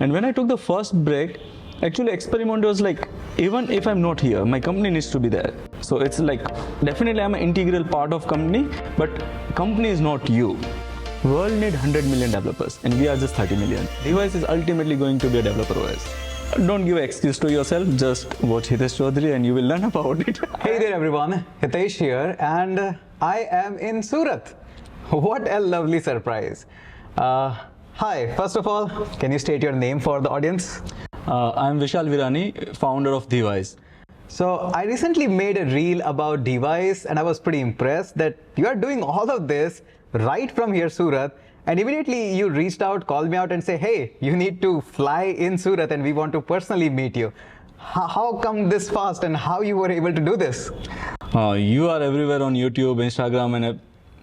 And when I took the first break, actually experiment was like, even if I'm not here, my company needs to be there. So it's like, definitely I'm an integral part of company, but company is not you. World need 100 million developers and we are just 30 million. Dhiwise is ultimately going to be a developer OS. Don't give an excuse to yourself, just watch Hitesh Chaudhary and you will learn about it. Hey there everyone, Hitesh here, and I am in Surat. What a lovely surprise. Hi, first of all, can you state your name for the audience? I'm Vishal Virani, founder of Dhiwise. So I recently made a reel about Dhiwise and I was pretty impressed that you are doing all of this right from here, Surat. And immediately you reached out, called me out and say, hey, you need to fly in Surat and we want to personally meet you. How come this fast and how you were able to do this? You are everywhere on YouTube, Instagram and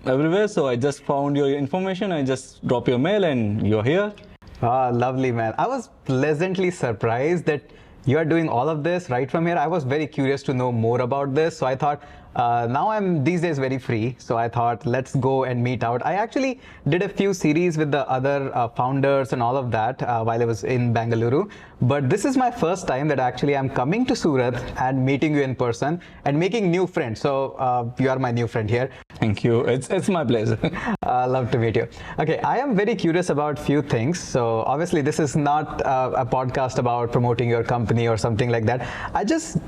everywhere. So I just found your information. I just drop your mail and you're here. Lovely, man. I was pleasantly surprised that you are doing all of this right from here. I was very curious to know more about this. So I thought, now I'm these days very free. So I thought, let's go and meet out. I actually did a few series with the other founders and all of that while I was in Bengaluru. But this is my first time that actually I'm coming to Surat and meeting you in person and making new friends. So you are my new friend here. Thank you. It's my pleasure. Love to meet you. Okay, I am very curious about few things. So obviously this is not a podcast about promoting your company or something like that.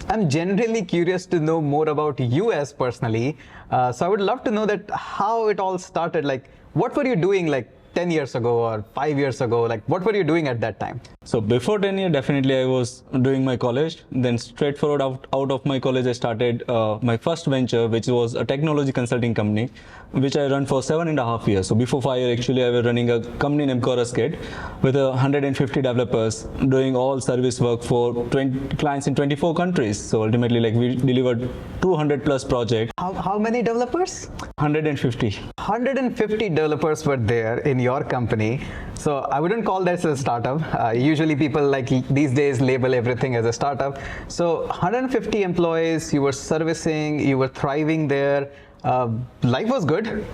I'm generally curious to know more about you as personally. So I would love to know that how it all started. Like, what were you doing like 10 years ago or 5 years ago? Like, what were you doing at that time? So before 10 years, definitely I was doing my college. Then straightforward out of my college, I started my first venture, which was a technology consulting company, which I ran for 7.5 years. So before 5 years, actually, I was running a company named Kid with 150 developers doing all service work for 20 clients in 24 countries. So ultimately, like we delivered 200 plus projects. How many developers? 150. 150 developers were there in your company. So I wouldn't call that a startup. Usually people like these days label everything as a startup. So 150 employees, you were servicing, you were thriving there. Life was good.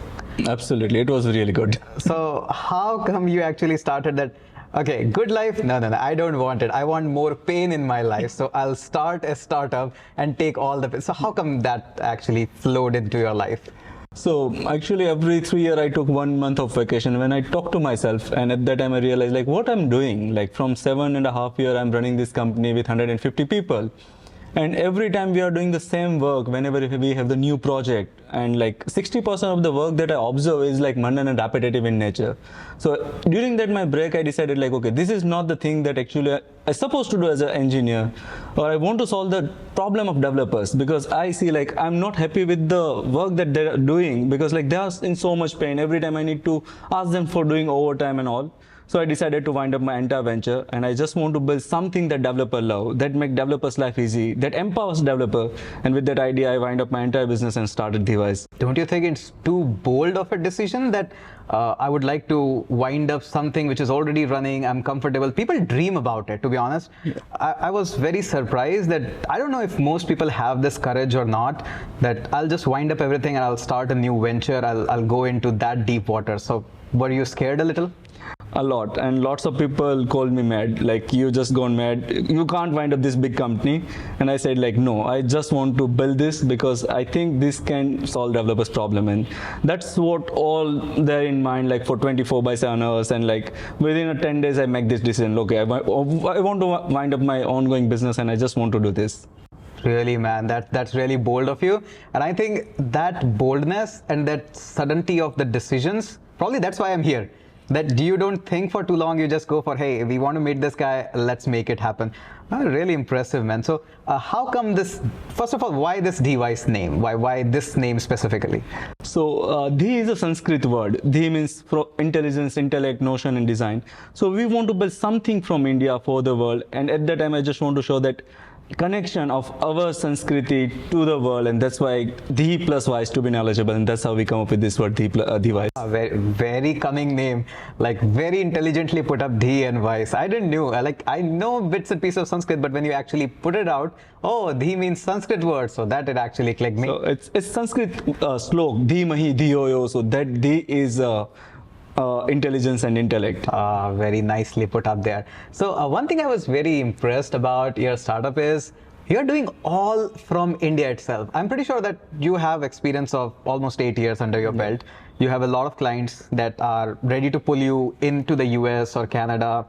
Absolutely, it was really good. So how come you actually started that? Okay, good life? No, I don't want it. I want more pain in my life. So I'll start a startup and take all the pain. So how come that actually flowed into your life? So actually every 3 years I took 1 month of vacation when I talked to myself, and at that time I realized like what I'm doing. Like from 7.5 years I'm running this company with 150 people. And every time we are doing the same work whenever we have the new project, and like 60% of the work that I observe is like mundane and repetitive in nature. So during that my break, I decided like, okay, this is not the thing that actually I'm supposed to do as an engineer, or I want to solve the problem of developers, because I see like I'm not happy with the work that they're doing, because like they are in so much pain. Every time I need to ask them for doing overtime and all. So I decided to wind up my entire venture, and I just want to build something that developers love, that make developers' life easy, that empowers developer. And with that idea, I wind up my entire business and started Dhiwise. Don't you think it's too bold of a decision that I would like to wind up something which is already running, I'm comfortable? People dream about it, to be honest. Yeah. I was very surprised that I don't know if most people have this courage or not, that I'll just wind up everything and I'll start a new venture, I'll go into that deep water. So were you scared a little? A lot, and lots of people called me mad, like you just gone mad, you can't wind up this big company. And I said like, no, I just want to build this because I think this can solve developers problem. And that's what all there in mind, like for 24/7 hours. And like within 10 days I make this decision. Okay, I want to wind up my ongoing business and I just want to do this. Really, man, that's really bold of you. And I think that boldness and that certainty of the decisions, probably that's why I'm here. That you don't think for too long, you just go for, hey, we want to meet this guy, let's make it happen. Really impressive, man. So how come this, first of all, why this Dhiwise name? Why this name specifically? So Dhi is a Sanskrit word. Dhi means intelligence, intellect, notion and design. So we want to build something from India for the world. And at that time, I just want to show that connection of our Sanskriti to the world, and that's why Dhi plus Wise to be knowledgeable, and that's how we come up with this word Dhiwise. Very, very cunning name, like very intelligently put up Dhi and Wise. I didn't know, like I know bits and pieces of Sanskrit, but when you actually put it out, oh, Dhi means Sanskrit word, so that it actually clicked me. So it's Sanskrit slok, Dhi mahi Dhiyo yo, so that Dhi is intelligence and intellect. Very nicely put up there. So one thing I was very impressed about your startup is you're doing all from India itself. I'm pretty sure that you have experience of almost 8 years under your belt. You have a lot of clients that are ready to pull you into the US or Canada.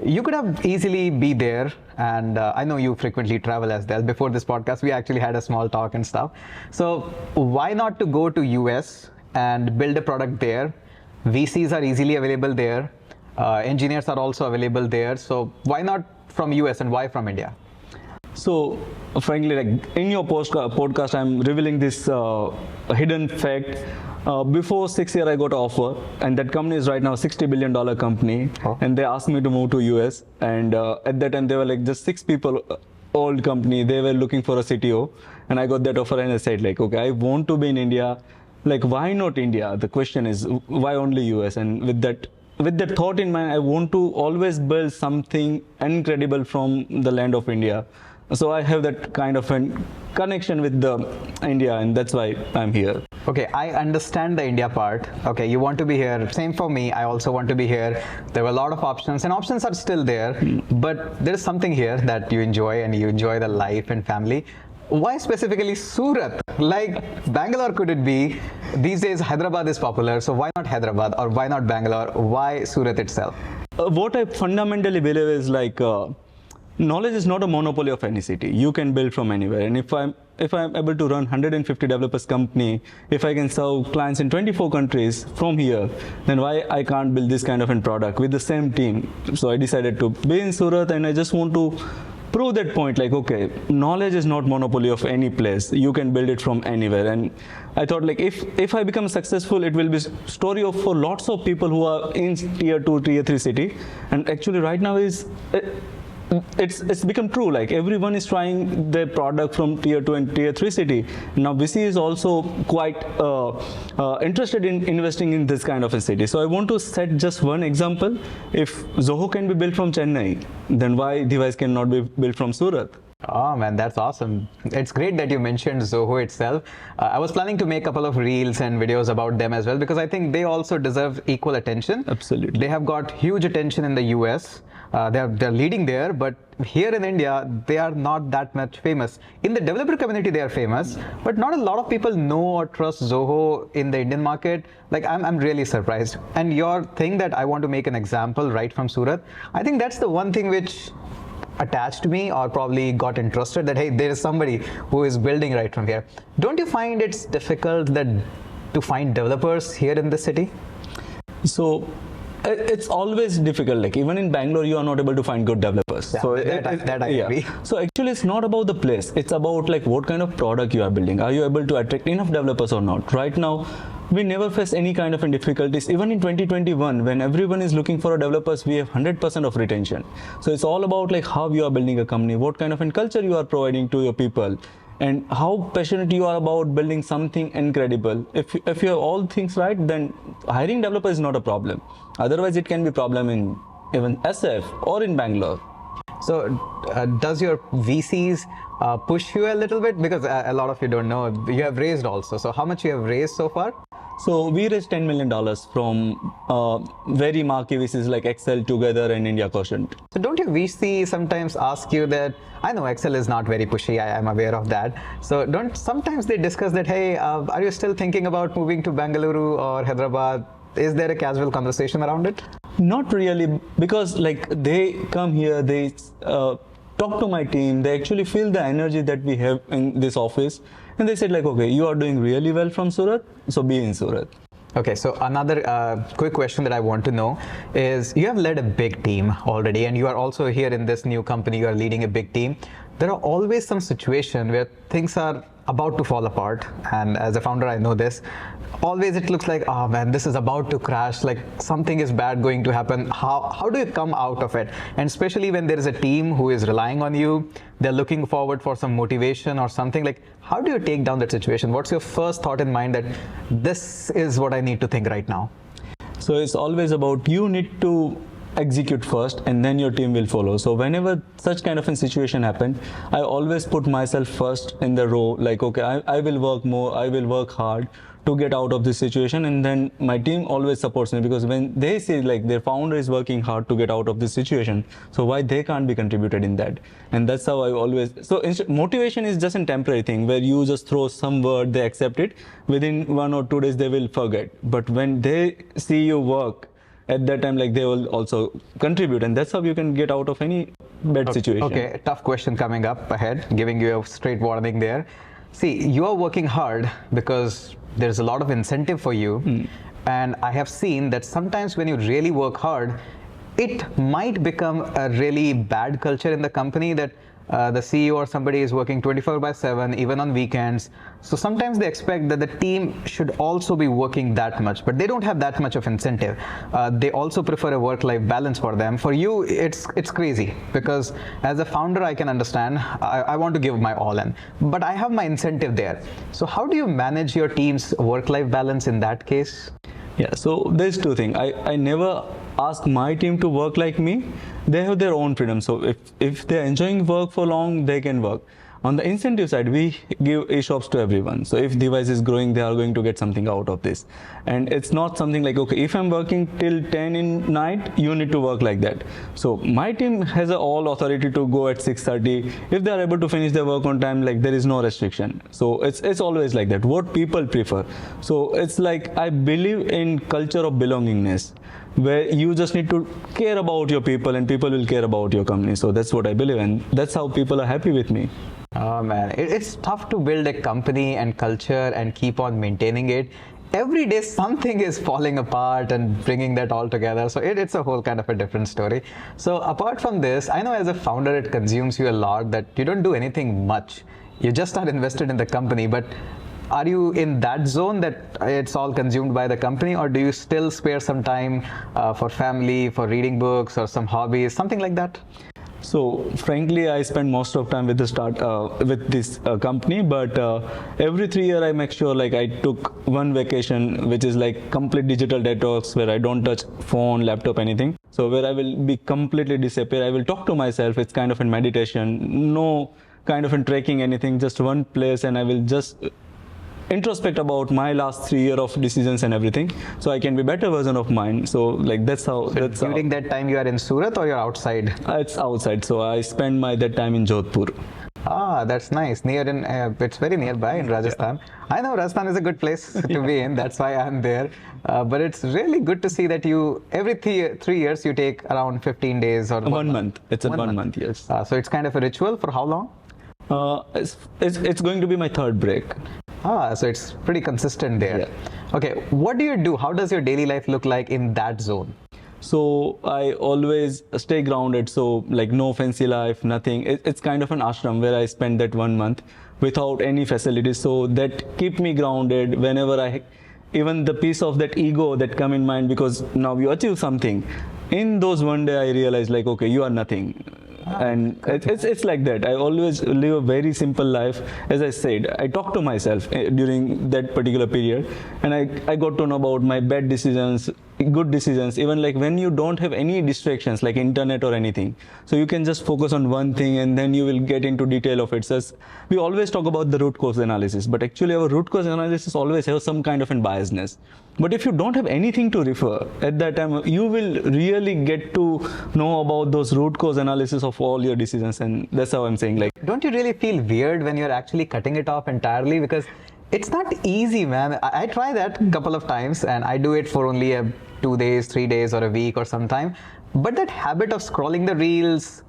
You could have easily be there, and I know you frequently travel as well. Before this podcast, we actually had a small talk and stuff. So why not to go to US and build a product there? VCs are easily available there. Engineers are also available there. So why not from US and why from India? So, frankly, like in your podcast, I'm revealing this hidden fact. Before 6 years, I got an offer, and that company is right now a $60 billion company. Oh. And they asked me to move to US. And at that time, they were like just 6 people, old company. They were looking for a CTO, and I got that offer, and I said like, okay, I want to be in India. Like, why not India? The question is, why only US? And with that thought in mind, I want to always build something incredible from the land of India. So I have that kind of a connection with the India, and that's why I'm here. Okay, I understand the India part. Okay, you want to be here. Same for me. I also want to be here. There were a lot of options, and options are still there. But there is something here that you enjoy, and you enjoy the life and family. Why specifically Surat? Like Bangalore could it be? These days Hyderabad is popular, so why not Hyderabad, or why not Bangalore? Why Surat itself? What I fundamentally believe is like knowledge is not a monopoly of any city. You can build from anywhere, and if I'm able to run 150 developers company, if I can serve clients in 24 countries from here, then why I can't build this kind of a product with the same team? So I decided to be in Surat, and I just want to prove that point, like, okay, knowledge is not monopoly of any place. You can build it from anywhere. And I thought, like, if I become successful, it will be story of for lots of people who are in tier 2, tier 3 city. And actually right now it's become true. Like everyone is trying their product from tier 2 and tier 3 city. Now VC is also quite interested in investing in this kind of a city. So I want to set just one example. If Zoho can be built from Chennai, then why Dhiwise cannot be built from Surat? Oh man, that's awesome. It's great that you mentioned Zoho itself. I was planning to make a couple of reels and videos about them as well, because I think they also deserve equal attention. Absolutely. They have got huge attention in the US. They're leading there, but here in India, they are not that much famous. In the developer community, they are famous, but not a lot of people know or trust Zoho in the Indian market. Like, I'm really surprised. And your thing that I want to make an example right from Surat, I think that's the one thing which attached me, or probably got interested, that hey, there is somebody who is building right from here. Don't you find it's difficult to find developers here in the city? So it's always difficult. Like even in Bangalore, you are not able to find good developers. Yeah, So that I agree. So actually, it's not about the place. It's about like what kind of product you are building. Are you able to attract enough developers or not? Right now, we never face any kind of difficulties. Even in 2021, when everyone is looking for a developers, we have 100% of retention. So it's all about like how you are building a company, what kind of a culture you are providing to your people, and how passionate you are about building something incredible. If you have all things right, then hiring developers is not a problem. Otherwise, it can be a problem in even SF or in Bangalore. So does your VCs push you a little bit? Because a lot of you don't know, you have raised also. So how much you have raised so far? So we raised $10 million from very marquee VCs like Excel, Together, and India Quotient. So don't your VC sometimes ask you that, I know Excel is not very pushy, I am aware of that. So sometimes they discuss that, hey, are you still thinking about moving to Bengaluru or Hyderabad? Is there a casual conversation around it? Not really, because like they come here, they talk to my team, they actually feel the energy that we have in this office, and they said like, okay, you are doing really well from Surat, so be in Surat. Okay, so another quick question that I want to know is, you have led a big team already, and you are also here in this new company, you are leading a big team. There are always some situations where things are about to fall apart, and as a founder I know this. Always it looks like, oh man, this is about to crash, like something is bad going to happen. How do you come out of it? And especially when there is a team who is relying on you, they're looking forward for some motivation or something, like how do you take down that situation? What's your first thought in mind that this is what I need to think right now? So it's always about you need to execute first, and then your team will follow. So whenever such kind of a situation happens, I always put myself first in the row, like, okay, I will work more, I will work hard to get out of this situation, and then my team always supports me, because when they see like their founder is working hard to get out of this situation, so why they can't be contributed in that? And that's how I always, so motivation is just a temporary thing where you just throw some word, they accept it, within 1 or 2 days they will forget. But when they see you work, at that time, like, they will also contribute, and that's how you can get out of any bad situation. Okay, tough question coming up ahead, giving you a straight warning there. See, you are working hard because there's a lot of incentive for you, and I have seen that sometimes when you really work hard, it might become a really bad culture in the company that the CEO or somebody is working 24/7, even on weekends. So sometimes they expect that the team should also be working that much, but they don't have that much of incentive. They also prefer a work-life balance for them. For you, it's crazy, because as a founder, I can understand. I want to give my all in, but I have my incentive there. So how do you manage your team's work-life balance in that case? Yeah, so there's two things. I never ask my team to work like me. They have their own freedom. So if they're enjoying work for long, they can work. On the incentive side, we give e-shops to everyone. So if Dhiwise is growing, they are going to get something out of this. And it's not something like, okay, if I'm working till 10 in night, you need to work like that. So my team has all authority to go at 6:30. If they are able to finish their work on time, like, there is no restriction. So it's always like that, what people prefer. So it's like, I believe in culture of belongingness, where you just need to care about your people and people will care about your company. So that's what I believe, and that's how people are happy with me. Oh man, it's tough to build a company and culture and keep on maintaining it. Every day something is falling apart and bringing that all together. So it's a whole kind of a different story. So apart from this, I know as a founder it consumes you a lot, that you don't do anything much. You just are invested in the company, but are you in that zone that it's all consumed by the company, or do you still spare some time for family, for reading books or some hobbies, something like that? So frankly, I spend most of time with this company, but every 3 years I make sure, like, I took one vacation, which is like complete digital detox, where I don't touch phone, laptop, anything. So where I will be completely disappear. I will talk to myself. It's kind of a meditation, no kind of in tracking anything, just one place, and I will just introspect about my last 3 years of decisions and everything, so I can be better version of mine. So like that's how. During that time you are in Surat or you're outside? It's outside, so I spend that time in Jodhpur. Ah, that's nice. It's very nearby in Rajasthan. Yeah. I know Rajasthan is a good place to be in. That's why I'm there. But it's really good to see that you every 3 years you take around 15 days or 1 month. It's a 1 month, yes. So it's kind of a ritual. For how long? It's going to be my third break. So it's pretty consistent there. Yeah. Okay, what do you do? How does your daily life look like in that zone? So I always stay grounded. So like no fancy life, nothing. It's kind of an ashram where I spend that 1 month without any facilities. So that keep me grounded whenever even the piece of that ego that come in mind, because now you achieve something. In those one day I realized, like, okay, you are nothing. And it's like that. I always live a very simple life. As I said, I talk to myself during that particular period, and I got to know about my bad decisions, good decisions, even like when you don't have any distractions like internet or anything. So you can just focus on one thing, and then you will get into detail of it. So we always talk about the root cause analysis, but actually our root cause analysis always has some kind of a biasness. But if you don't have anything to refer at that time, you will really get to know about those root cause analysis of all your decisions. And that's how I'm saying, like, don't you really feel weird when you're actually cutting it off entirely? Because it's not easy, man. I try that a couple of times, and I do it for only 2 days, 3 days, or a week or some time. But that habit of scrolling the reels,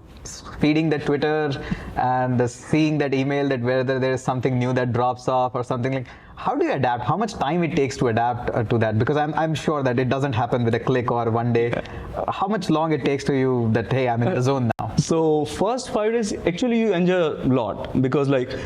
feeding the Twitter, and seeing that email that whether there is something new that drops off or something, like, how do you adapt? How much time it takes to adapt to that? Because I'm sure that it doesn't happen with a click or one day. How much long it takes to you that, hey, I'm in the zone now? So first 5 days, actually you enjoy a lot, because like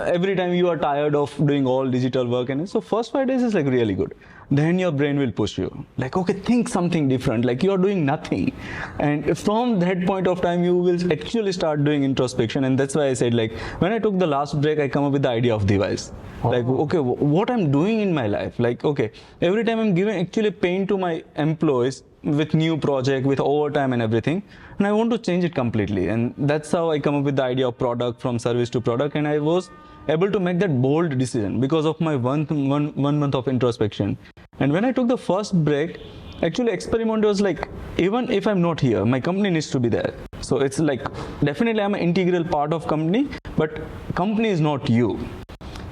every time you are tired of doing all digital work, and so first 5 days is like really good. Then your brain will push you, like, okay, think something different, like you are doing nothing. And from that point of time, you will actually start doing introspection. And that's why I said, like, when I took the last break, I come up with the idea of Dhiwise. Like, okay, what I'm doing in my life, like, okay, every time I'm giving actually pain to my employees with new project, with overtime and everything, and I want to change it completely. And that's how I come up with the idea of product, from service to product. And I was able to make that bold decision because of my one month of introspection. And when I took the first break, actually experiment was like, even if I'm not here, my company needs to be there. So it's like, definitely I'm an integral part of company, but company is not you.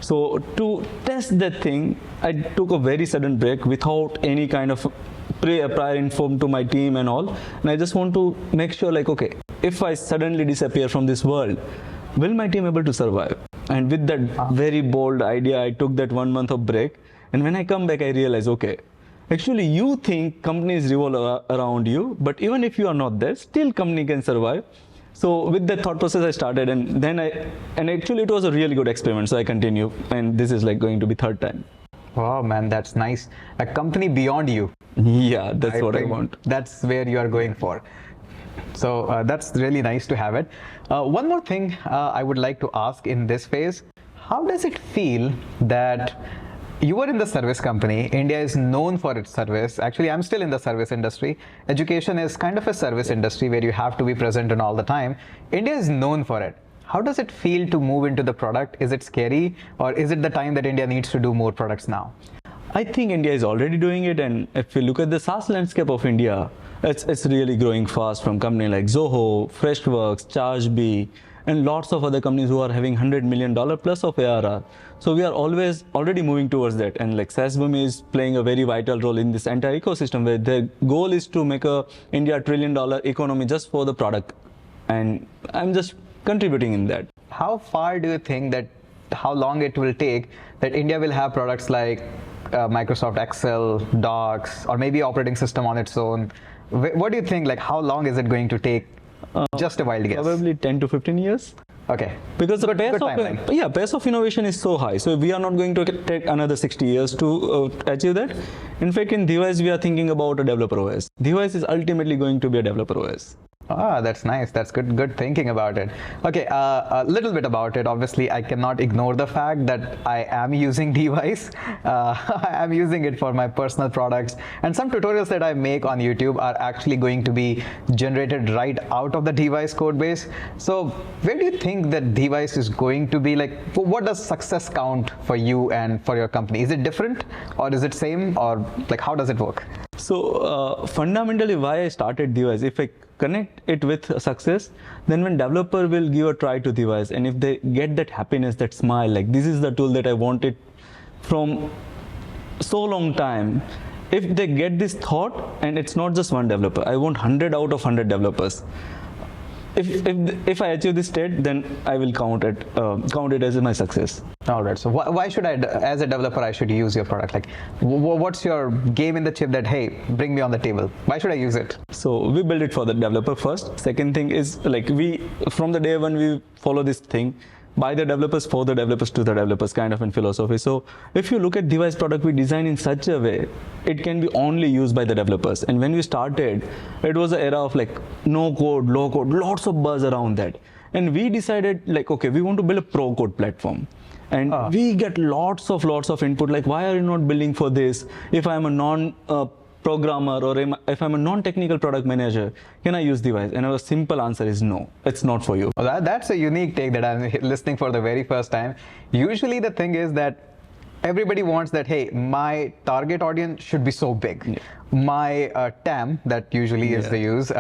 So to test that thing, I took a very sudden break without any kind of prior inform to my team and all. And I just want to make sure like, okay, if I suddenly disappear from this world, will my team able to survive? And with that very bold idea, I took that 1 month of break. And when I come back, I realized, okay, actually you think companies revolve around you, but even if you are not there, still company can survive. So with that thought process, I started, and then and actually it was a really good experiment. So I continue, and this is like going to be third time. Wow, man, that's nice. A company beyond you. Yeah, that's what I think want. That's where you are going for. So that's really nice to have it. One more thing I would like to ask in this phase, how does it feel that you were in the service company? India is known for its service. Actually, I'm still in the service industry. Education is kind of a service industry where you have to be present and all the time. India is known for it. How does it feel to move into the product? Is it scary, or is it the time that India needs to do more products now? I think India is already doing it, and if you look at the SaaS landscape of India, it's really growing fast from companies like Zoho, Freshworks, ChargeBee, and lots of other companies who are having $100 million plus of ARR. So we are always already moving towards that, and like SAS is playing a very vital role in this entire ecosystem, where their goal is to make a India $1 trillion economy just for the product, and I'm just contributing in that. How far do you think that, how long it will take that India will have products like Microsoft Excel, Docs, or maybe operating system on its own? What do you think, like how long is it going to take? Just a wild guess. Probably 10 to 15 years. Okay. Because the pace of innovation is so high. So we are not going to take another 60 years to achieve that. In fact, in Dhiwise, we are thinking about a developer OS. Dhiwise is ultimately going to be a developer OS. Ah, that's nice. That's good thinking about it. Okay, a little bit about it. Obviously, I cannot ignore the fact that I am using Dhiwise. I am using it for my personal products, and some tutorials that I make on YouTube are actually going to be generated right out of the Dhiwise code base. So where do you think that Dhiwise is going to be? Like, what does success count for you and for your company? Is it different, or is it same, or like how does it work? So fundamentally, why I started Dhiwise, if I connect it with success, then when developer will give a try to Dhiwise, and if they get that happiness, that smile, like this is the tool that I wanted from so long time, if they get this thought, and it's not just one developer, I want 100 out of 100 developers. If I achieve this state, then I will count it as my success. All right. So why should I, as a developer, I should use your product? Like, what's your game in the chip that, hey, bring me on the table? Why should I use it? So we build it for the developer first. Second thing is, like, from the day when we follow this thing, by the developers, for the developers, to the developers kind of in philosophy. So if you look at Dhiwise product, we design in such a way it can be only used by the developers. And when we started, it was an era of like no code, low code, lots of buzz around that. And we decided like, okay, we want to build a pro code platform. And we get lots of input, like, why are you not building for this? If I'm a non-programmer or if I'm a non-technical product manager, can I use Dhiwise? And our simple answer is no, it's not for you. Well, that's a unique take that I'm listening for the very first time. Usually the thing is that everybody wants that, hey, my target audience should be so big. Yeah. My TAM, that usually is the use,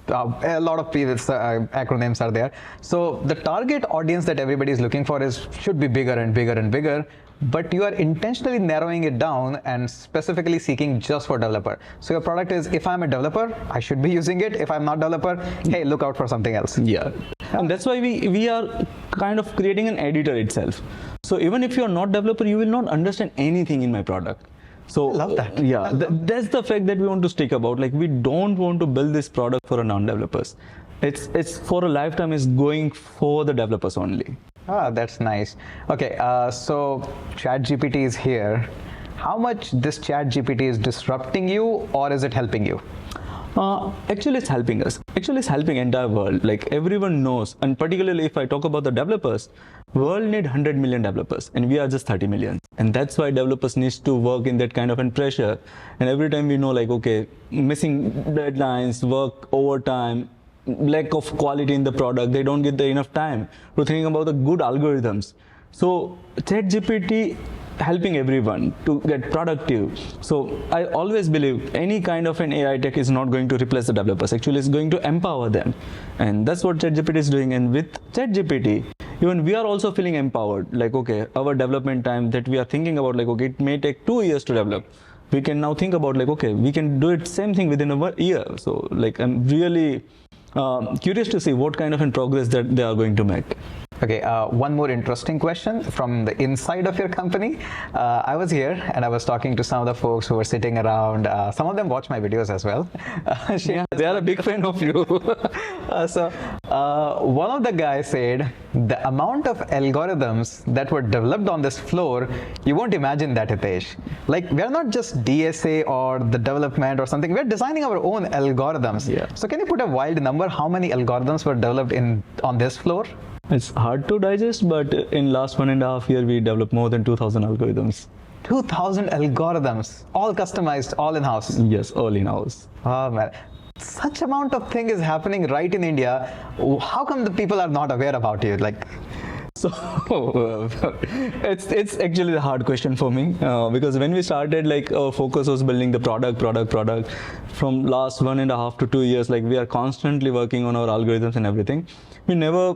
a lot of acronyms are there. So the target audience that everybody is looking for should be bigger and bigger and bigger, but you are intentionally narrowing it down and specifically seeking just for developer. So your product is, if I'm a developer, I should be using it. If I'm not developer, hey, look out for something else. Yeah. And that's why we are kind of creating an editor itself. So even if you're not developer, you will not understand anything in my product. So I love that. Yeah, that's the fact that we want to stick about. Like, we don't want to build this product for a non-developers. It's for a lifetime is going for the developers only. Ah, that's nice. Okay, so ChatGPT is here. How much this ChatGPT is disrupting you, or is it helping you? Actually, it's helping us. Actually, it's helping entire world. Like, everyone knows, and particularly if I talk about the developers, world need 100 million developers, and we are just 30 million. And that's why developers needs to work in that kind of pressure. And every time we know, like, okay, missing deadlines, work overtime, lack of quality in the product, they don't get enough time to think about the good algorithms. So ChatGPT helping everyone to get productive. So I always believe any kind of an AI tech is not going to replace the developers. Actually, it's going to empower them, and that's what ChatGPT is doing. And with ChatGPT, even we are also feeling empowered. Like, okay, our development time that we are thinking about, like, okay, it may take 2 years to develop. We can now think about, like, okay, we can do it same thing within a year. So, like, I'm really curious to see what kind of in progress that they are going to make. Okay, one more interesting question from the inside of your company. I was here and I was talking to some of the folks who were sitting around. Some of them watch my videos as well. Yeah, they are a big fan of you. So one of the guys said the amount of algorithms that were developed on this floor, you won't imagine that, Hitesh. Like, we're not just DSA or the development or something, we're designing our own algorithms. Yeah. So can you put a wild number, how many algorithms were developed on this floor? It's hard to digest, but in last 1.5 years, we developed more than 2,000 algorithms. 2,000 algorithms, all customized, all in-house. Yes, all in-house. Oh man, such amount of thing is happening right in India. How come the people are not aware about it? Like, so it's actually the hard question for me because when we started, like, our focus was building the product. From last 1.5 to 2 years, like, we are constantly working on our algorithms and everything. We never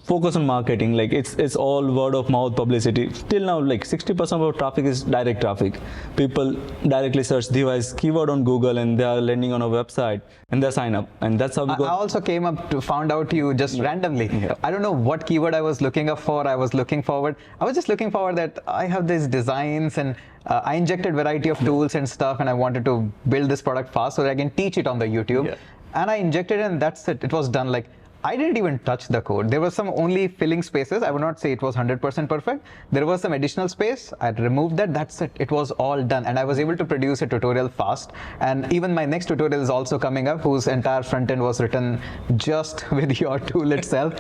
focus on marketing. Like, it's all word of mouth publicity. Till now, like, 60% of our traffic is direct traffic. People directly search Dhiwise keyword on Google and they are landing on our website and they sign up, and that's how we go. I also came up to found out you just randomly. Yeah. I don't know what keyword I was looking up for. I was just looking forward that I have these designs, and I injected variety of tools and stuff, and I wanted to build this product fast so that I can teach it on the YouTube. Yeah. And I injected it, and that's it. It was done. Like, I didn't even touch the code. There was some only filling spaces. I would not say it was 100% perfect. There was some additional space. I removed that. That's it. It was all done. And I was able to produce a tutorial fast. And even my next tutorial is also coming up, whose entire front end was written just with your tool itself.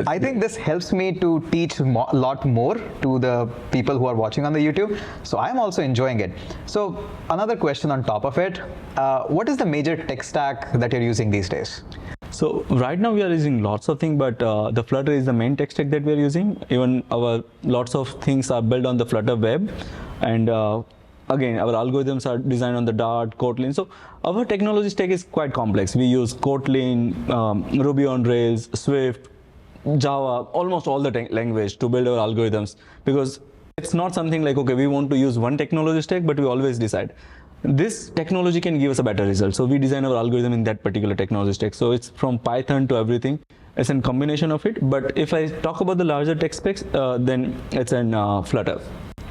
I think this helps me to teach a lot more to the people who are watching on the YouTube. So I'm also enjoying it. So another question on top of it, what is the major tech stack that you're using these days? So right now we are using lots of things, but the Flutter is the main tech stack that we are using. Even our lots of things are built on the Flutter web, and again, our algorithms are designed on the Dart, Kotlin. So our technology stack is quite complex. We use Kotlin, Ruby on Rails, Swift, Java, almost all the language to build our algorithms, because it's not something like, okay, we want to use one technology stack, but we always decide this technology can give us a better result. So we design our algorithm in that particular technology stack. So it's from Python to everything. It's a combination of it. But if I talk about the larger tech specs, then it's in Flutter.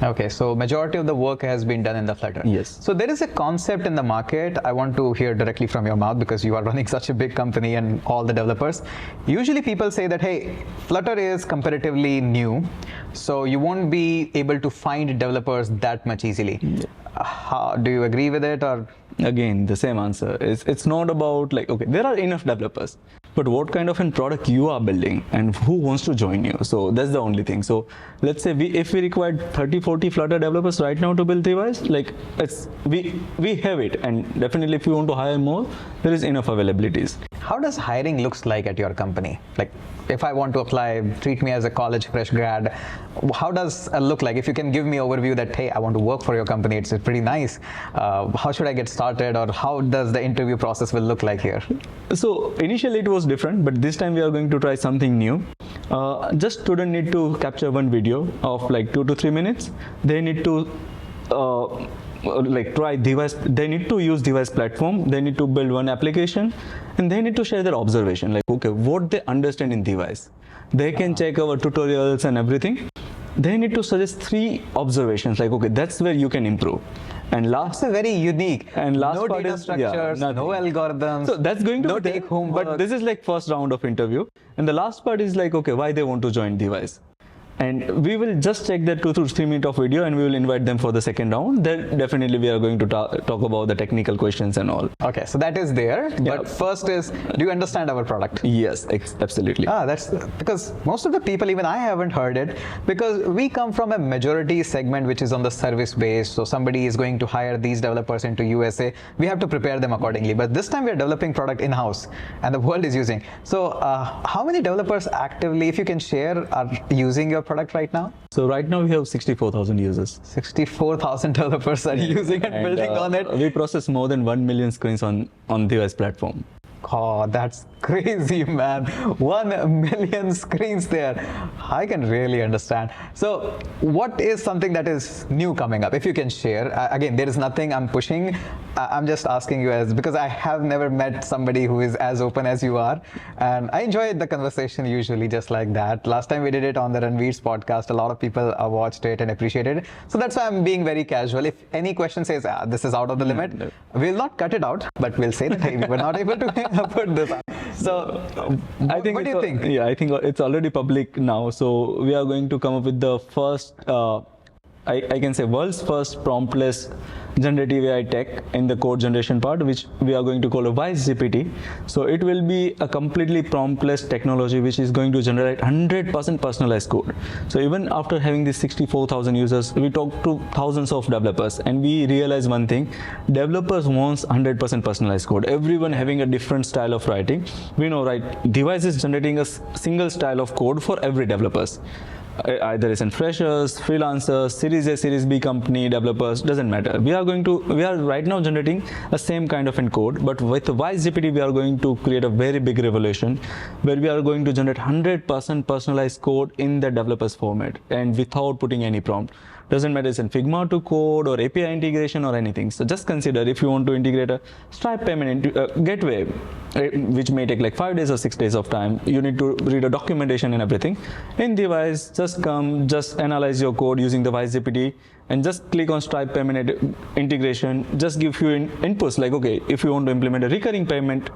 Okay, so majority of the work has been done in the Flutter. Yes. So there is a concept in the market. I want to hear directly from your mouth because you are running such a big company and all the developers. Usually people say that, hey, Flutter is comparatively new, so you won't be able to find developers that much easily. How, do you agree with it, or? Again, the same answer. It's not about like, okay, there are enough developers, but what kind of a product you are building and who wants to join you. So that's the only thing. So let's say if we required 30-40 Flutter developers right now to build Dhiwise, like we have it, and definitely if you want to hire more, there is enough availabilities. How does hiring looks like at your company? Like, if I want to apply, treat me as a college fresh grad, how does it look like? If you can give me overview that, hey, I want to work for your company, it's pretty nice. How should I get started, or how does the interview process will look like here? So initially it was different, but this time we are going to try something new. Just student need to capture one video of like 2 to 3 minutes. They need to try Dhiwise. They need to use Dhiwise platform. They need to build one application, and they need to share their observation, like, okay, what they understand in Dhiwise. They can check our tutorials and everything. They need to suggest 3 observations, like, okay, that's where you can improve. And last, That's a very unique. and last no part data is structures, no algorithms. So that's going to no be take there, home but work. this is like first round of interview, and the last part is like, okay, why they want to join Dhiwise. And we will just check that 2 to 3 minutes of video, and we will invite them for the second round. Then definitely we are going to talk about the technical questions and all. Okay, so that is there. Yeah. But first is, do you understand our product? Yes, absolutely. That's because most of the people, even I haven't heard it, because we come from a majority segment which is on the service base. So somebody is going to hire these developers into USA. We have to prepare them accordingly. But this time we are developing product in-house, and the world is using. So how many developers actively, if you can share, are using your product right now? So right now we have 64,000 users. 64,000 developers are using and building on it. We process more than 1 million screens on Dhiwise platform. Oh, that's crazy, man. 1 million screens there. I can really understand. So what is something that is new coming up? If you can share. Again, there is nothing I'm pushing. I'm just asking you because I have never met somebody who is as open as you are. And I enjoyed the conversation usually just like that. Last time we did it on the Ranveer's podcast, a lot of people watched it and appreciated it. So that's why I'm being very casual. If any question says, this is out of the limit, we'll not cut it out, but we'll say that hey, we were not able to put this on. So I think what do you think? Yeah, I think it's already public now. So we are going to come up with the first, I can say world's first promptless generative AI tech in the code generation part, which we are going to call a Wise GPT. So it will be a completely promptless technology which is going to generate 100% personalized code. So even after having these 64,000 users, we talked to thousands of developers and we realized one thing: developers wants 100% personalized code. Everyone having a different style of writing. We know, right? Device is generating a single style of code for every developers. Either it's in freshers, freelancers, Series A, Series B company developers, doesn't matter. We are right now generating a same kind of code, but with Wise GPT, we are going to create a very big revolution where we are going to generate 100% personalized code in the developer's format and without putting any prompt. Doesn't matter it's in Figma to code or API integration or anything. So just consider if you want to integrate a Stripe payment gateway, which may take like 5 days or 6 days of time. You need to read a documentation and everything. In Dhiwise, just analyze your code using the Wise GPT and just click on Stripe payment integration. Just give you inputs like, okay, if you want to implement a recurring payment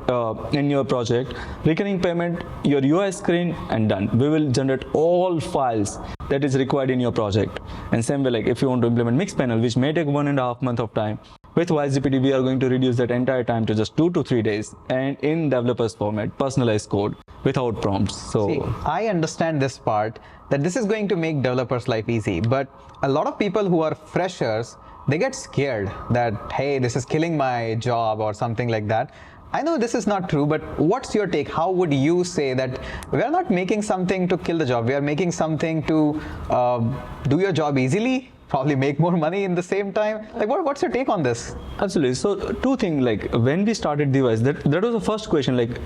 in your project, recurring payment, your UI screen, and done. We will generate all files that is required in your project. And same way, like if you want to implement mix panel, which may take 1.5 months of time, with Wise GPT, we are going to reduce that entire time to just 2 to 3 days, and in developers format, personalized code without prompts. So see, I understand this part, that this is going to make developers' life easy, but a lot of people who are freshers, they get scared that, hey, this is killing my job or something like that. I know this is not true, but what's your take? How would you say that we are not making something to kill the job, we are making something to do your job easily, probably make more money in the same time? Like, what's your take on this? absolutely. So two things, like when we started Dhiwise, that was the first question, like,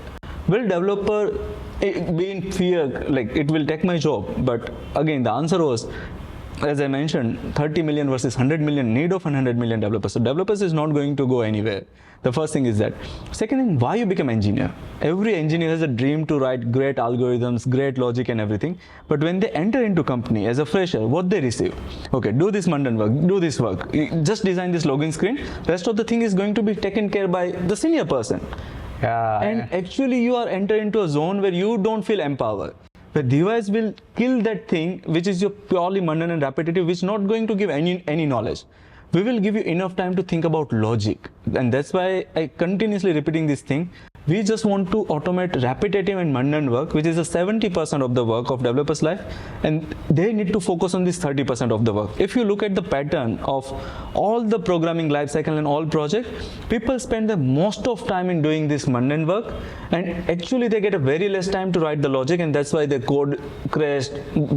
will developer be in fear, like it will take my job? But again, the answer was, as I mentioned, 30 million versus 100 million, need of 100 million developers. So developers is not going to go anywhere. The first thing is that. Second thing, why you become engineer? Every engineer has a dream to write great algorithms, great logic and everything. But when they enter into company as a fresher, what they receive? Okay, do this mundane work, do this work. Just design this login screen. Rest of the thing is going to be taken care by the senior person. Yeah. And actually you are enter into a zone where you don't feel empowered. Where Dhiwise will kill that thing which is your purely mundane and repetitive, which is not going to give any knowledge. We will give you enough time to think about logic. And that's why I continuously repeating this thing. We just want to automate repetitive and mundane work, which is a 70% of the work of developers' life, and they need to focus on this 30% of the work. If you look at the pattern of all the programming lifecycle and all projects, people spend the most of time in doing this mundane work, and actually they get a very less time to write the logic, and that's why the code crashed,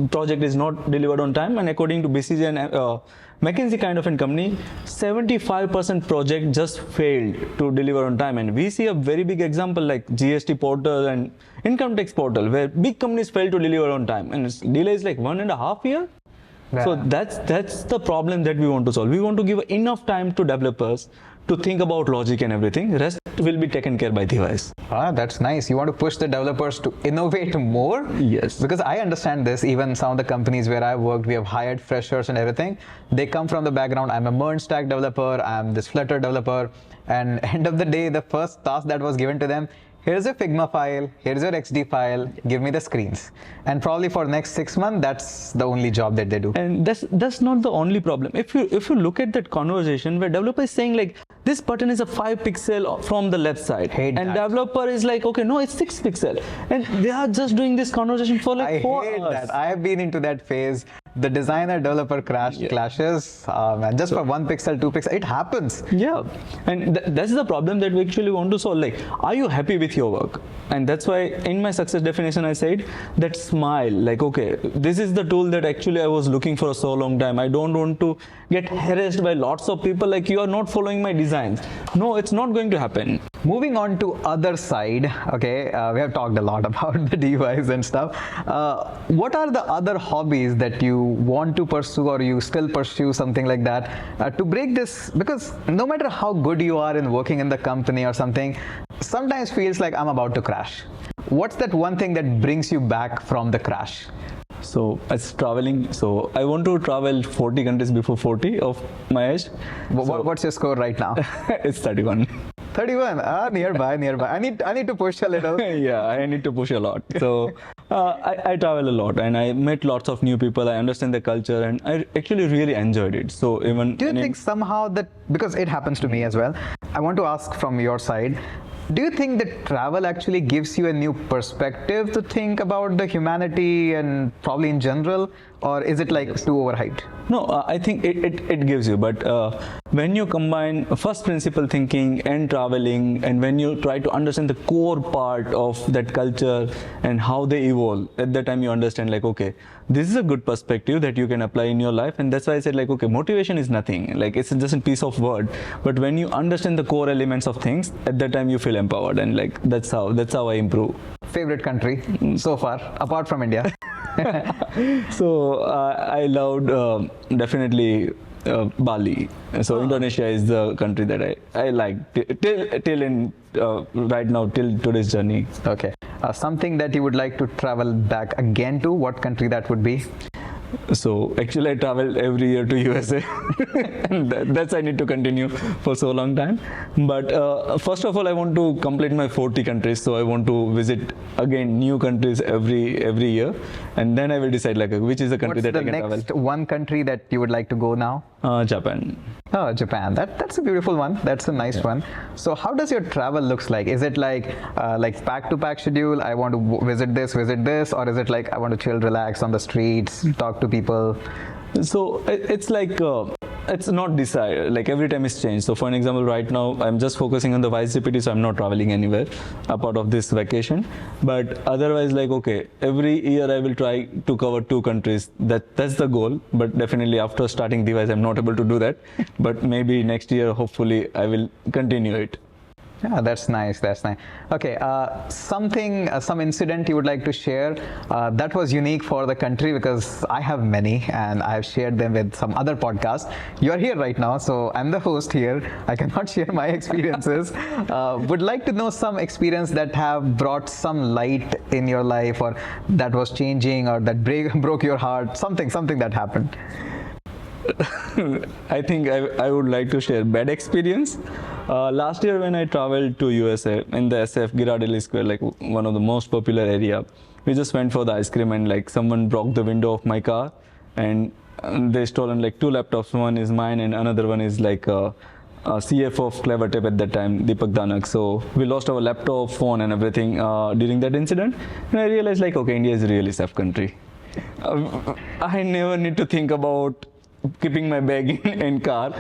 project is not delivered on time. And according to BCG and McKinsey kind of a company, 75% project just failed to deliver on time. And we see a very big example like GST portal and income tax portal, where big companies fail to deliver on time, and its delay is like 1.5 years. Yeah. So that's the problem that we want to solve. We want to give enough time to developers to think about logic and everything. Rest will be taken care by Dhiwise. Ah, that's nice. You want to push the developers to innovate more? Yes. Because I understand this. Even some of the companies where I've worked, we have hired freshers and everything. They come from the background, I'm a MERN stack developer, I'm this Flutter developer. And end of the day, the first task that was given to them, here's a Figma file, here's your XD file, give me the screens. And probably for next 6 months, that's the only job that they do. And that's not the only problem. If you look at that conversation where developer is saying like, this button is a 5 pixel from the left side, Hate and that. developer is like, okay, no, it's 6 pixel, and they are just doing this conversation for like I 4 hate hours. that. I have been into that phase the designer developer clashes, man, just for 1 pixel, 2 pixel, it happens. Yeah, and that's the problem that we actually want to solve. Like, are you happy with your work? And that's why in my success definition I said that smile. Like, okay, this is the tool that actually I was looking for so long time. I don't want to get harassed by lots of people like you are not following my designs. No, it's not going to happen. Moving on to other side, okay, we have talked a lot about the Dhiwise and stuff. What are the other hobbies that you want to pursue, or you still pursue something like that to break this? Because no matter how good you are in working in the company or something, sometimes feels like I'm about to crash. What's that one thing that brings you back from the crash? So it's traveling. So I want to travel 40 countries before 40 of my age. What's your score right now? It's 31. 31. Nearby. I need to push a little. Yeah, I need to push a lot. So I travel a lot, and I met lots of new people. I understand the culture, and I actually really enjoyed it. So even do you think somehow that, because it happens to me as well, I want to ask from your side, do you think that travel actually gives you a new perspective to think about the humanity and probably in general, or is it like too overhyped? No, I think it gives you, but when you combine first principle thinking and traveling, and when you try to understand the core part of that culture and how they evolve, at that time you understand like, okay, this is a good perspective that you can apply in your life. And that's why I said like, okay, motivation is nothing, like it's just a piece of word, but when you understand the core elements of things, at that time you feel empowered, and like that's how I improve. Favorite country so far, apart from India? So I loved definitely Bali. So Indonesia is the country that I like till in right now, till today's journey. Okay. Something that you would like to travel back again to, what country that would be? So actually I travel every year to USA and that's I need to continue for so long time. But first of all I want to complete my 40 countries. So I want to visit again new countries every year, and then I will decide like which is the country that I can travel. What's the next one country that you would like to go now? Japan. Oh, Japan. That's a beautiful one. That's a nice one. So how does your travel looks like? Is it like pack to pack schedule? I want to visit this, or is it like I want to chill, relax on the streets, talk to people? So it's like it's not decided, like every time it's changed. So for an example, right now I'm just focusing on the Vice GPT, so I'm not traveling anywhere apart of this vacation. But otherwise, like, okay, every year I will try to cover 2 countries. That's the goal. But definitely after starting Dhiwise, I'm not able to do that. But maybe next year, hopefully I will continue it. Yeah, that's nice. Okay, some incident you would like to share that was unique for the country, because I have many and I have shared them with some other podcasts. You are here right now, so I'm the host here. I cannot share my experiences. Would like to know some experience that have brought some light in your life, or that was changing, or that broke your heart. Something that happened. I think I would like to share bad experience. Last year when I traveled to USA in the SF Ghirardelli Square, like one of the most popular area, we just went for the ice cream, and like someone broke the window of my car, and they stolen like 2 laptops. One is mine and another one is like a CFO of Clever Tape at that time, Deepak Danak. So we lost our laptop, phone and everything during that incident. And I realized like, okay, India is a really safe country. I never need to think about keeping my bag in car.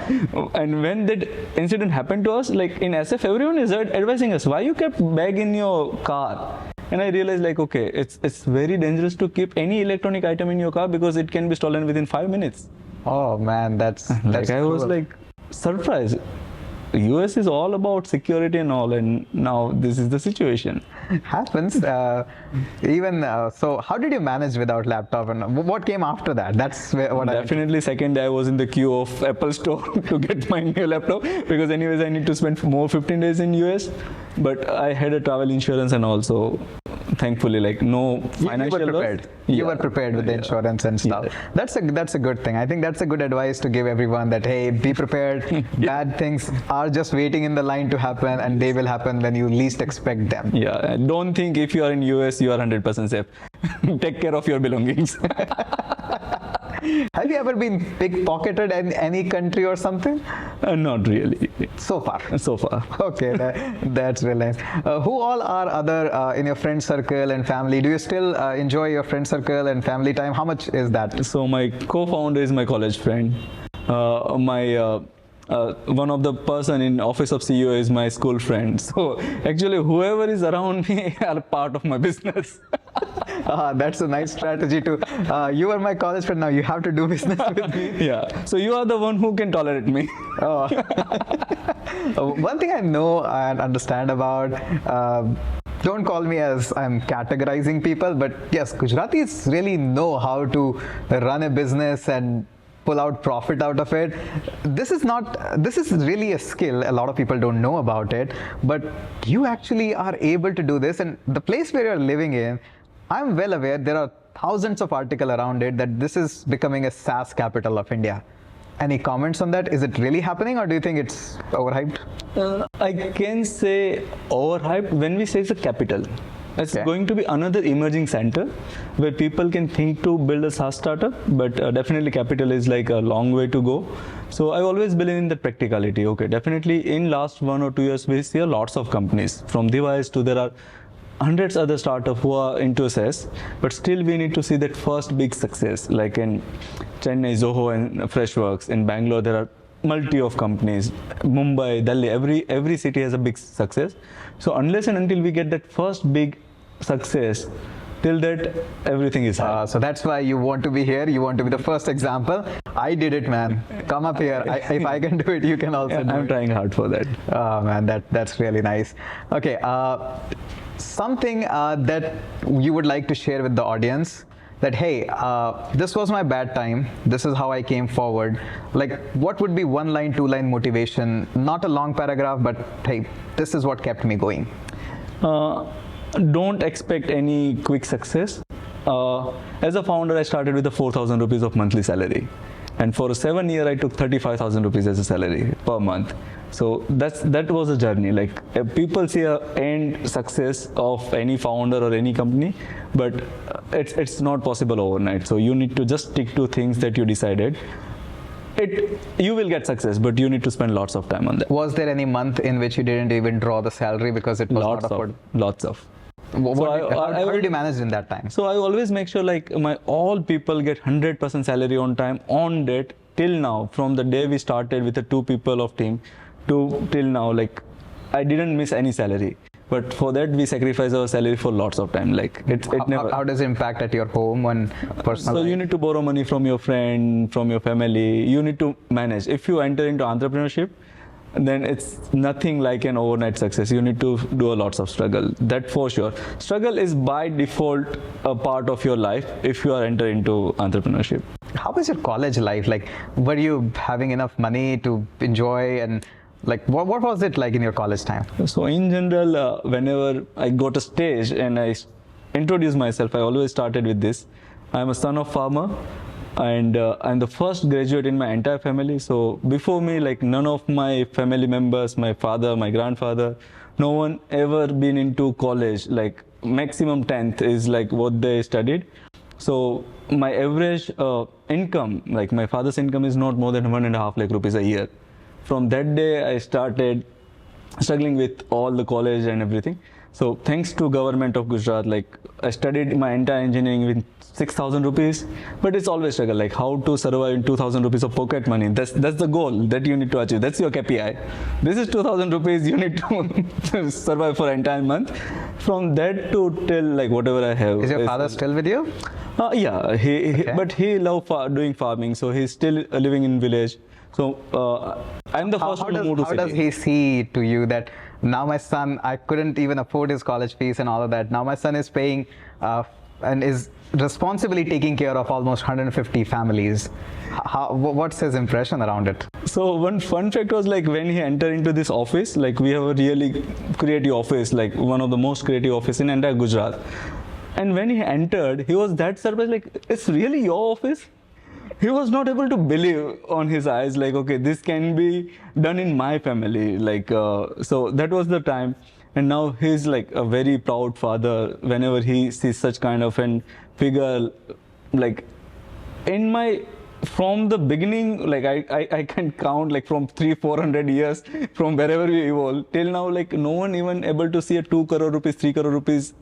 And when that incident happened to us, like in SF, everyone is advising us, why you kept bag in your car? And I realized like, okay, it's very dangerous to keep any electronic item in your car, because it can be stolen within 5 minutes. Oh man, that's like I cool. was like surprised. US is all about security and all, and now this is the situation. Happens. So how did you manage without laptop, and what came after that? That's what Definitely second day I was in the queue of Apple store to get my new laptop, because anyways I need to spend more 15 days in US. But I had a travel insurance, and also thankfully like no financial you were prepared. loss. You were prepared with the insurance and stuff. Yeah. That's a good thing. I think that's a good advice to give everyone, that hey, be prepared. Bad things are just waiting in the line to happen, and they will happen when you least expect them. Yeah, don't think if you are in US you are 100% safe. Take care of your belongings. Have you ever been pickpocketed in any country or something? Not really. So far. So far. Okay, that's really nice. Who all are other in your friend circle and family? Do you still enjoy your friend circle and family time? How much is that? So my co-founder is my college friend. One of the person in office of CEO is my school friend. So actually, whoever is around me are part of my business. That's a nice strategy to. You are my college friend now. You have to do business with me. Yeah. So you are the one who can tolerate me. Oh. One thing I know and understand about. Don't call me as I'm categorizing people, but yes, Gujaratis really know how to run a business and pull out profit out of it. This is really a skill. A lot of people don't know about it, but you actually are able to do this. And the place where you're living in, I'm well aware there are thousands of articles around it that this is becoming a SAS capital of India. Any comments on that? Is it really happening, or do you think it's overhyped? I can say overhyped. When we say it's a capital, it's going to be another emerging center where people can think to build a SaaS startup, but definitely capital is like a long way to go. So I always believe in that practicality. Okay, definitely in last 1 or 2 years, we see lots of companies from Dhiwise to there are hundreds other startups who are into SaaS, but still we need to see that first big success. Like in Chennai, Zoho and Freshworks. In Bangalore, there are multi of companies. Mumbai, Delhi, every city has a big success. So unless and until we get that first big success, till that everything is hard. So that's why you want to be here. You want to be the first example. I did it, man. Come up here. If I can do it, you can also do it. I'm trying hard for that. Oh man, that's really nice. Okay, something that you would like to share with the audience, that hey, this was my bad time, this is how I came forward. Like, what would be 1 line, 2 line motivation? Not a long paragraph, but hey, this is what kept me going. Don't expect any quick success. As a founder, I started with the 4,000 rupees of monthly salary, and for 7 years I took 35,000 rupees as a salary per month. So that was a journey. Like, people see a end success of any founder or any company, but it's not possible overnight. So you need to just stick to things that you decided. You will get success, but you need to spend lots of time on that. Was there any month in which you didn't even draw the salary because it was not affordable? Lots of. How did you manage in that time? So I always make sure like all people get 100% salary on time, on date. Till now, from the day we started with the 2 people of team to till now, like I didn't miss any salary. But for that, we sacrifice our salary for lots of time. Like it never. How does it impact at your home and personal So life? you need to borrow money from your friend, from your family. You need to manage. If you enter into entrepreneurship, then it's nothing like an overnight success. You need to do a lots of struggle. That for sure. Struggle is by default a part of your life if you are entering into entrepreneurship. How was your college life? Like, were you having enough money to enjoy, and like what was it like in your college time? So in general, whenever I got a stage and I introduce myself, I always started with this. I'm a son of farmer, and I'm the first graduate in my entire family. So before me, like none of my family members, my father, my grandfather, no one ever been into college. Like maximum 10th is like what they studied. So my average income, like my father's income is not more than 1.5 lakh rupees a year. From that day, I started struggling with all the college and everything. So thanks to government of Gujarat, like I studied my entire engineering with 6,000 rupees, but it's always struggle, like how to survive in 2,000 rupees of pocket money. That's the goal that you need to achieve. That's your KPI. This is 2,000 rupees you need to survive for an entire month. From that to till like whatever I have. Is your father still with you? Yeah, Okay. but he loved doing farming, so he's still living in village. So I'm the first to move to How city. does he see to you that now my son, I couldn't even afford his college fees and all of that. Now my son is paying and is responsibly taking care of almost 150 families. What's his impression around it? So one fun fact was like when he entered into this office, like we have a really creative office, like one of the most creative office in entire Gujarat. And when he entered, he was that surprised, like, it's really your office? He was not able to believe on his eyes, like, okay, this can be done in my family. Like, so that was the time. And now he's like a very proud father whenever he sees such kind of an figure. Like in my from the beginning, like I can count like from 300-400 years from wherever we evolved till now, like no one even able to see a 2 crore rupees, 3 crore rupees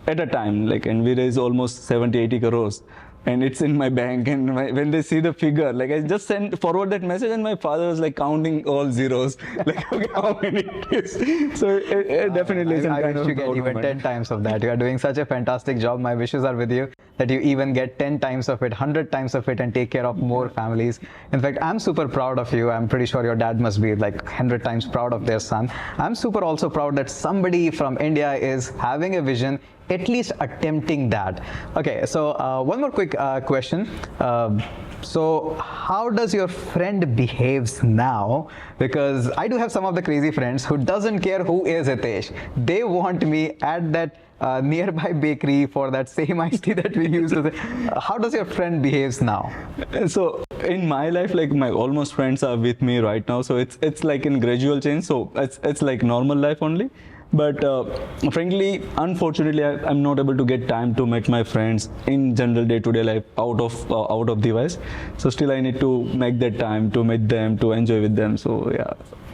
at a time, like, and we raise almost 70-80 crores. And it's in my bank, and when they see the figure, like I just sent forward that message, and my father was like counting all zeros, like okay, how many it is. So it definitely is I wish you get even 10 times of that. You are doing such a fantastic job. My wishes are with you that you even get 10 times of it, 100 times of it, and take care of more families. In fact, I'm super proud of you. I'm pretty sure your dad must be like 100 times proud of their son. I'm super also proud that somebody from India is having a vision, at least attempting that. Okay, so one more quick question. So how does your friend behaves now? Because I do have some of the crazy friends who doesn't care who is Hitesh. They want me at that nearby bakery for that same iced tea that we used to. How does your friend behaves now? So in my life, like my almost friends are with me right now. So it's like in gradual change. So it's like normal life only. But frankly, unfortunately, I'm not able to get time to meet my friends in general day-to-day life out of Dhiwise. So still, I need to make that time to meet them, to enjoy with them. So yeah,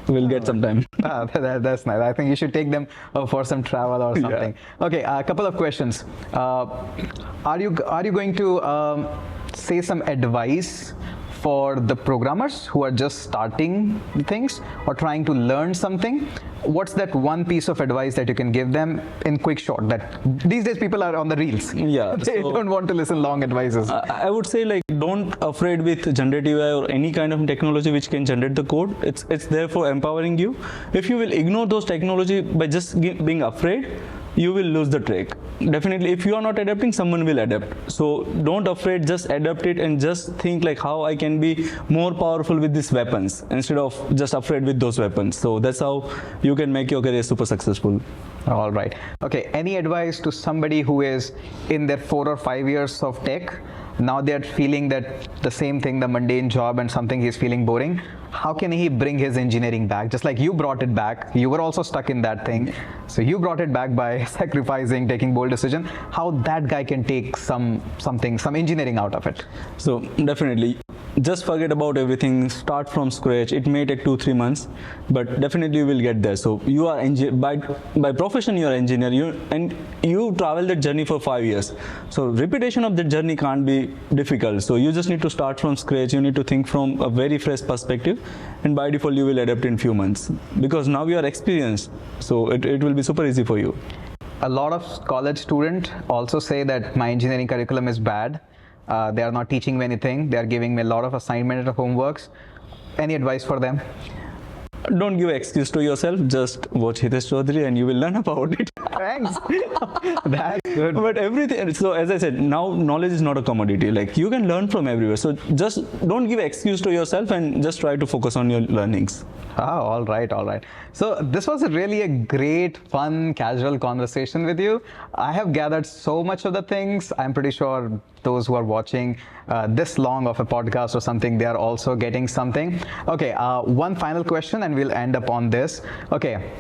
we'll get some time. That's nice. I think you should take them for some travel or something. Yeah. Okay, a couple of questions. Are you going to say some advice for the programmers who are just starting things or trying to learn something? What's that one piece of advice that you can give them in quick short? That these days people are on the reels. Yeah, they don't want to listen long advices. I would say, like, don't afraid with generative AI or any kind of technology which can generate the code. It's there for empowering you. If you will ignore those technology by just being afraid, you will lose the track. Definitely, if you are not adapting, someone will adapt. So don't afraid, just adapt it and just think like how I can be more powerful with these weapons instead of just afraid with those weapons. So that's how you can make your career super successful. All right. Okay. Any advice to somebody who is in their 4 or 5 years of tech? Now they're feeling that the same thing, the mundane job and something he's feeling boring. How can he bring his engineering back? Just like you brought it back. You were also stuck in that thing. So you brought it back by sacrificing, taking bold decision. How that guy can take some engineering out of it? So definitely, just forget about everything. Start from scratch. It may take 2-3 months, but definitely you will get there. So you are by profession, you are engineer. You travel that journey for 5 years. So repetition of that journey can't be difficult. So you just need to start from scratch. You need to think from a very fresh perspective, and by default you will adapt in few months because now you are experienced. So it will be super easy for you. A lot of college students also say that my engineering curriculum is bad. They are not teaching me anything. They are giving me a lot of assignments and homeworks. Any advice for them? Don't give excuse to yourself. Just watch Hitesh Chaudhary and you will learn about it. Thanks. That's good. But everything, so as I said, now knowledge is not a commodity. Like you can learn from everywhere. So just don't give excuse to yourself and just try to focus on your learnings. All right. So this was really a great, fun, casual conversation with you. I have gathered so much of the things. I'm pretty sure those who are watching this long of a podcast or something, they are also getting something. Okay, one final question and we'll end up on this. Okay,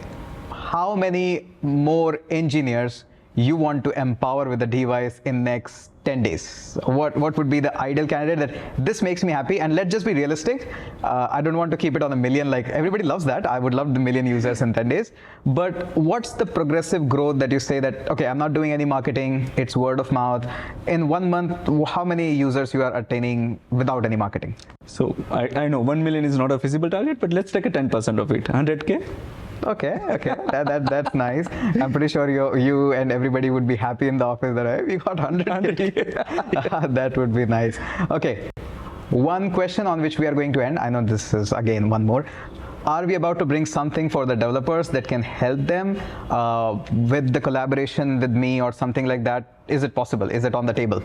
how many more engineers you want to empower with the Dhiwise in next 10 days? What would be the ideal candidate that this makes me happy? And let's just be realistic. I don't want to keep it on a million, like everybody loves that. I would love the million users in 10 days. But what's the progressive growth that you say that, okay, I'm not doing any marketing, it's word of mouth. In 1 month, how many users you are attaining without any marketing? So I know 1 million is not a feasible target, but let's take a 10% of it, 100K. Okay, that's nice. I'm pretty sure you and everybody would be happy in the office that, hey, we got 100K. That would be nice. Okay, one question on which we are going to end. I know this is again one more. Are we about to bring something for the developers that can help them with the collaboration with me or something like that? Is it possible? Is it on the table?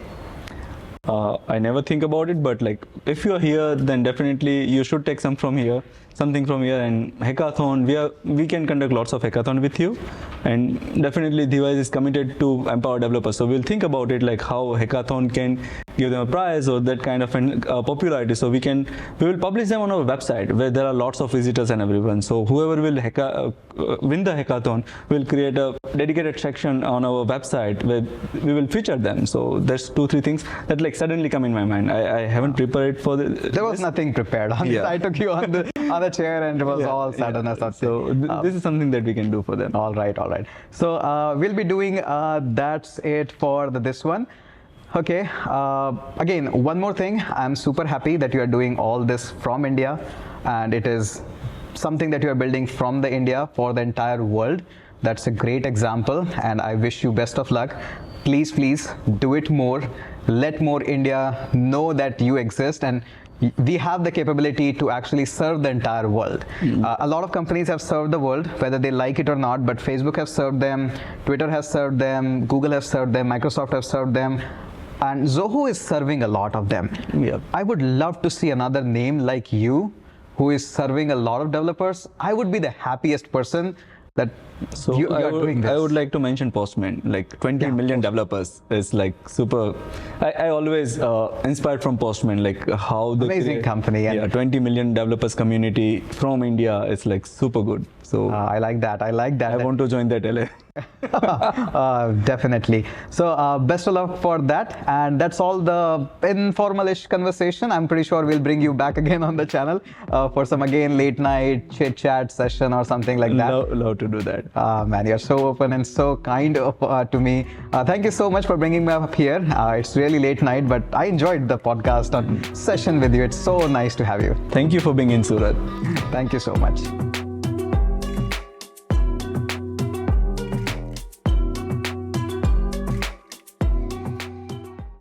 I never think about it, but like if you're here, then definitely you should take something from here, and hackathon. We can conduct lots of hackathon with you, and definitely Dhiwise is committed to empower developers. So we'll think about it like how hackathon can give them a prize or that kind of popularity. So we will publish them on our website where there are lots of visitors and everyone. So whoever will win the hackathon will create a dedicated section on our website where we will feature them. So there's 2-3 things that like suddenly come in my mind. I haven't prepared for There was nothing prepared on this. I took you on the chair and it was all sudden or something. So this is something that we can do for them. All right. So we'll be doing that's it for this one. Okay. Again, one more thing. I'm super happy that you are doing all this from India, and it is something that you are building from the India for the entire world. That's a great example, and I wish you best of luck. Please do it more. Let more India know that you exist, and we have the capability to actually serve the entire world. A lot of companies have served the world, whether they like it or not, but Facebook has served them, Twitter has served them, Google has served them, Microsoft has served them, and Zoho is serving a lot of them. Yep. I would love to see another name like you who is serving a lot of developers. I would be the happiest person that you are doing this. I would like to mention Postman. Like 20 million developers is like super. I always inspired from Postman, like how the amazing company. And 20 million developers community from India is like super good. So I like that. I want to join that LA. Definitely. So best of luck for that, and that's all the informal-ish conversation. I'm pretty sure we'll bring you back again on the channel for some again late night chit chat session or something like that. Love to do that. Man, you're so open and so kind to me. Thank you so much for bringing me up here. It's really late night, but I enjoyed the podcast on session with you. It's so nice to have you. Thank you for being in Surat. Thank you so much.